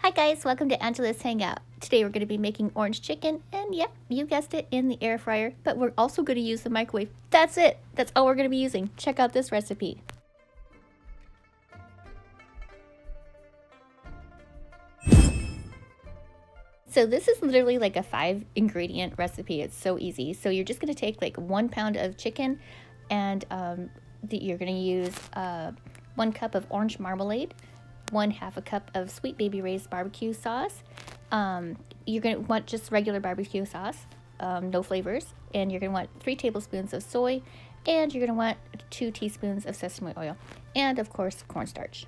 Hi guys, welcome to Angela's Hangout. Today we're going to be making orange chicken, and yep, you guessed it, in the air fryer, but we're also going to use the microwave. That's it! That's all we're going to be using. Check out this recipe. So this is literally like a 5-ingredient recipe. It's so easy. So you're just going to take like 1 pound of chicken, and you're going to use 1 cup of orange marmalade, 1/2 a cup of Sweet Baby Ray's barbecue sauce. You're going to want just regular barbecue sauce, no flavors, and you're going to want 3 tablespoons of soy, and you're going to want 2 teaspoons of sesame oil, and of course cornstarch.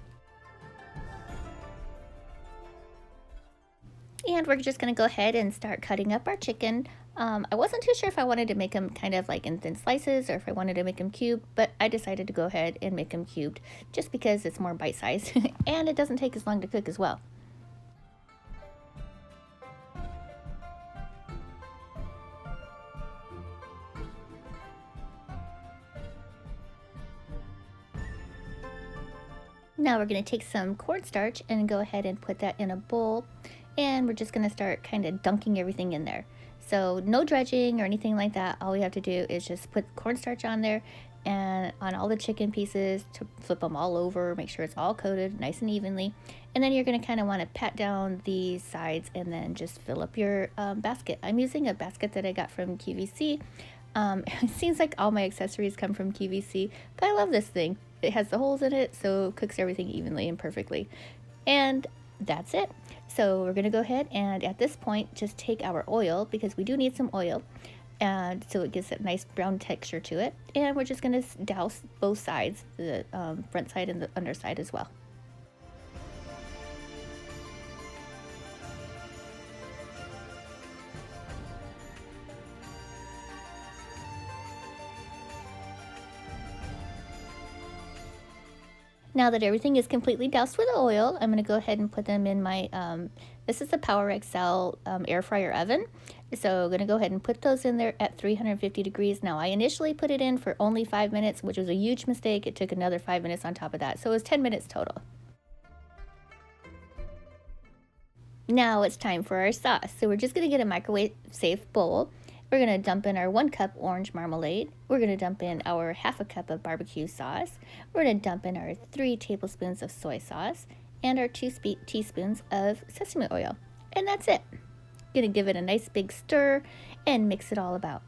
And we're just going to go ahead and start cutting up our chicken. I wasn't too sure if I wanted to make them kind of like in thin slices or if I wanted to make them cubed, but I decided to go ahead and make them cubed just because it's more bite-sized and it doesn't take as long to cook as well. Now we're going to take some cornstarch and go ahead and put that in a bowl, and we're just going to start kind of dunking everything in there. So no dredging or anything like that. All we have to do is just put cornstarch on there and on all the chicken pieces to flip them all over, make sure it's all coated nice and evenly. And then you're going to kind of want to pat down the sides and then just fill up your basket. I'm using a basket that I got from QVC. It seems like all my accessories come from QVC, but I love this thing. It has the holes in it, so it cooks everything evenly and perfectly. And that's it. So we're gonna go ahead and at this point just take our oil, because we do need some oil, and so it gives a nice brown texture to it. And we're just gonna douse both sides, the front side and the underside as well. Now that everything is completely doused with oil, I'm going to go ahead and put them in my, this is the Power XL air fryer oven. So I'm going to go ahead and put those in there at 350 degrees. Now I initially put it in for only 5 minutes, which was a huge mistake. It took another 5 minutes on top of that. So it was 10 minutes total. Now it's time for our sauce. So we're just going to get a microwave safe bowl. We're going to dump in our 1 cup orange marmalade. We're going to dump in our 1/2 cup of barbecue sauce. We're going to dump in our 3 tablespoons of soy sauce and our 2 teaspoons of sesame oil. And that's it. Going to give it a nice big stir and mix it all about.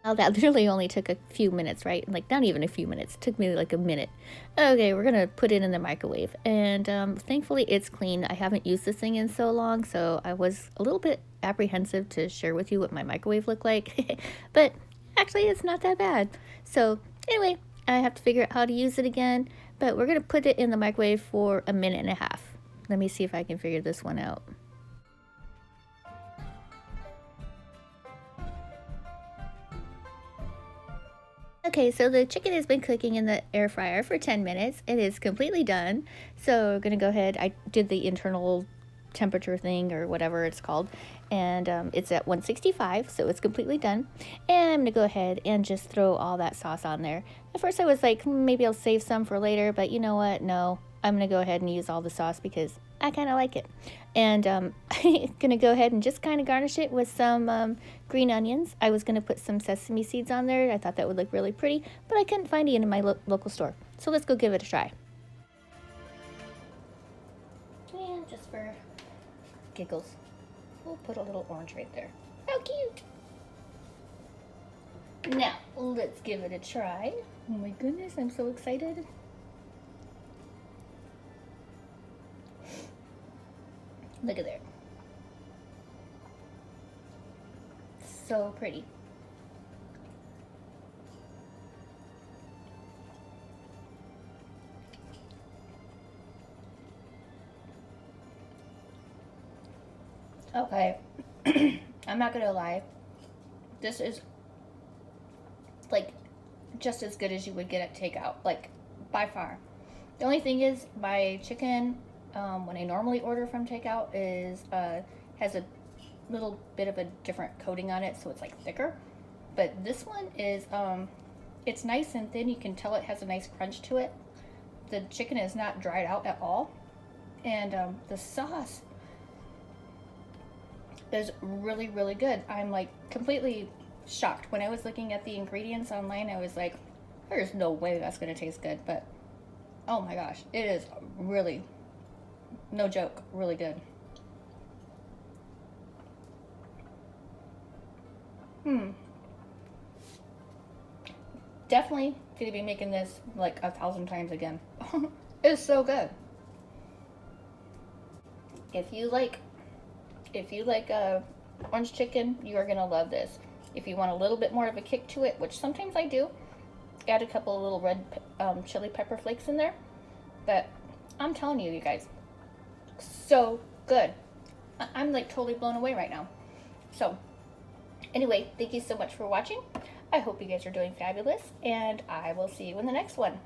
Now that literally only took a few minutes, right? Like not even a few minutes. It took me like a minute. Okay, we're gonna put it in the microwave, and thankfully it's clean. I haven't used this thing in so long, so I was a little bit apprehensive to share with you what my microwave looked like, but actually it's not that bad. So anyway, I have to figure out how to use it again, but we're gonna put it in the microwave for 1.5 minutes. Let me see if I can figure this one out. Okay, so the chicken has been cooking in the air fryer for 10 minutes. It is completely done. So we're gonna go ahead. I did the internal temperature thing or whatever it's called, and it's at 165, so it's completely done. And I'm gonna go ahead and just throw all that sauce on there. At first I was like, maybe I'll save some for later, but you know what? No, I'm gonna go ahead and use all the sauce because I kind of like it. And I'm gonna go ahead and just kind of garnish it with some green onions. I was gonna put some sesame seeds on there. I thought that would look really pretty, but I couldn't find it in my local store. So let's go give it a try. And just for giggles, we'll put a little orange right there. How cute! Now, let's give it a try. Oh my goodness, I'm so excited. Look at there. So pretty. Okay. I'm not gonna lie. This is like just as good as you would get at takeout, like by far. The only thing is my chicken, when I normally order from takeout, is has a little bit of a different coating on it, so it's like thicker. But this one is it's nice and thin. You can tell it has a nice crunch to it. The chicken is not dried out at all. And the sauce is really, really good. I'm like completely shocked. When I was looking at the ingredients online, I was like, there's no way that's gonna taste good. But oh my gosh, it is really, no joke, really good. Definitely gonna be making this like 1,000 times again. It's so good. If you like, orange chicken, you are gonna love this. If you want a little bit more of a kick to it, which sometimes I do, add a couple of little red chili pepper flakes in there. But I'm telling you, you guys, so good. I'm like totally blown away right now. So anyway, thank you so much for watching. I hope you guys are doing fabulous, and I will see you in the next one.